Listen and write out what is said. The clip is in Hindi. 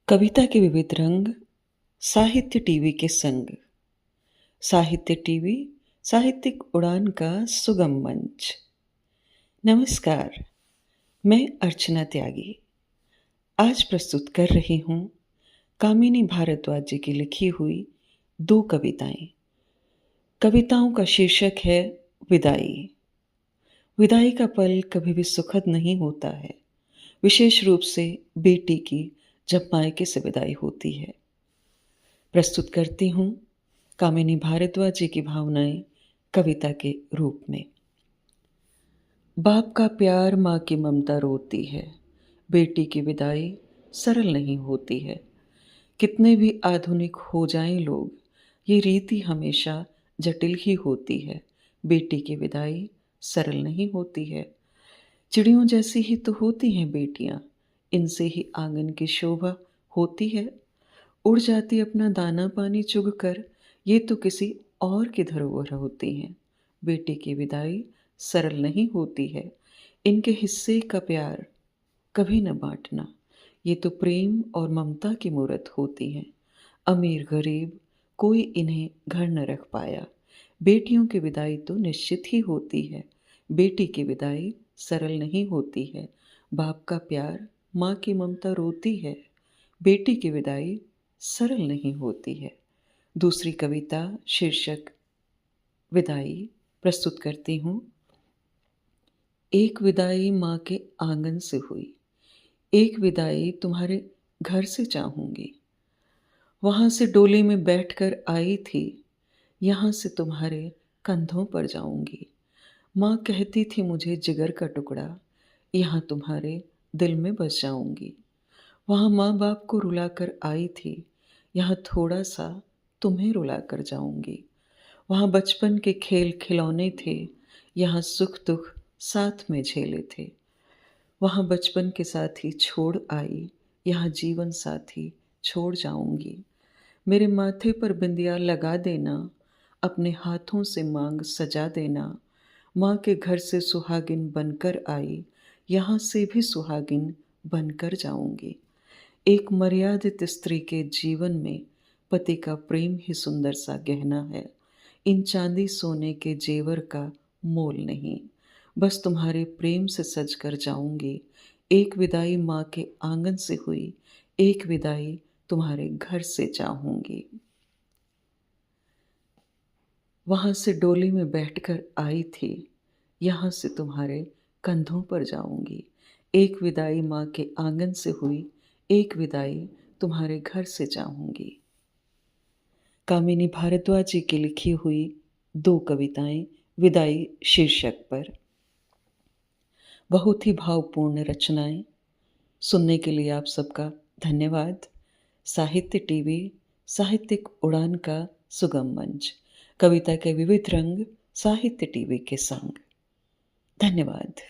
कविता के विविध रंग, साहित्य टीवी के संग। साहित्य टीवी, साहित्यिक उड़ान का सुगम मंच। नमस्कार, मैं अर्चना त्यागी। आज प्रस्तुत कर रही हूँ कामिनी भारद्वाज जी की लिखी हुई 2 कविताएं। कविताओं का शीर्षक है विदाई। विदाई का पल कभी भी सुखद नहीं होता है, विशेष रूप से बेटी की जब मायके से विदाई होती है। प्रस्तुत करती हूँ कामिनी भारद्वाज जी की भावनाएं कविता के रूप में। बाप का प्यार, माँ की ममता रोती है, बेटी की विदाई सरल नहीं होती है। कितने भी आधुनिक हो जाएं लोग, ये रीति हमेशा जटिल ही होती है। बेटी की विदाई सरल नहीं होती है। चिड़ियों जैसी ही तो होती हैं बेटियां, इनसे ही आंगन की शोभा होती है। उड़ जाती अपना दाना पानी चुग कर, ये तो किसी और की धरोहर होती हैं। बेटी की विदाई सरल नहीं होती है। इनके हिस्से का प्यार कभी न बांटना, ये तो प्रेम और ममता की मूरत होती हैं। अमीर गरीब कोई इन्हें घर न रख पाया। बेटियों की विदाई तो निश्चित ही होती है। बेटी की विदाई सरल नहीं होती है। बाप का प्यार, माँ की ममता रोती है। बेटी की विदाई सरल नहीं होती है। दूसरी कविता शीर्षक विदाई प्रस्तुत करती हूँ। एक विदाई माँ के आंगन से हुई, एक विदाई तुम्हारे घर से चाहूँगी। वहाँ से डोली में बैठकर आई थी, यहाँ से तुम्हारे कंधों पर जाऊँगी। माँ कहती थी मुझे जिगर का टुकड़ा, यहाँ तुम्हारे दिल में बस जाऊँगी। वहाँ माँ बाप को रुलाकर आई थी, यहाँ थोड़ा सा तुम्हें रुला कर जाऊंगी। वहाँ बचपन के खेल खिलौने थे, यहाँ सुख दुख साथ में झेले थे। वहाँ बचपन के साथी छोड़ आई, यहाँ जीवन साथी छोड़ जाऊंगी। मेरे माथे पर बिंदिया लगा देना, अपने हाथों से मांग सजा देना। माँ के घर से सुहागिन बनकर आई, यहाँ से भी सुहागिन बनकर जाऊंगी। एक मर्यादित स्त्री के जीवन में पति का प्रेम ही सुंदर सा गहना है। इन चांदी सोने के जेवर का मोल नहीं, बस तुम्हारे प्रेम से सज कर जाऊंगी। एक विदाई माँ के आंगन से हुई, एक विदाई तुम्हारे घर से चाहूंगी। वहां से डोली में बैठकर आई थी, यहाँ से तुम्हारे कंधों पर जाऊंगी। एक विदाई माँ के आंगन से हुई, एक विदाई तुम्हारे घर से चाहूंगी। कामिनी भारद्वाज जी की लिखी हुई 2 कविताएं विदाई शीर्षक पर। बहुत ही भावपूर्ण रचनाएं। सुनने के लिए आप सबका धन्यवाद। साहित्य टीवी, साहित्यिक उड़ान का सुगम मंच। कविता के विविध रंग, साहित्य टीवी के संग। धन्यवाद।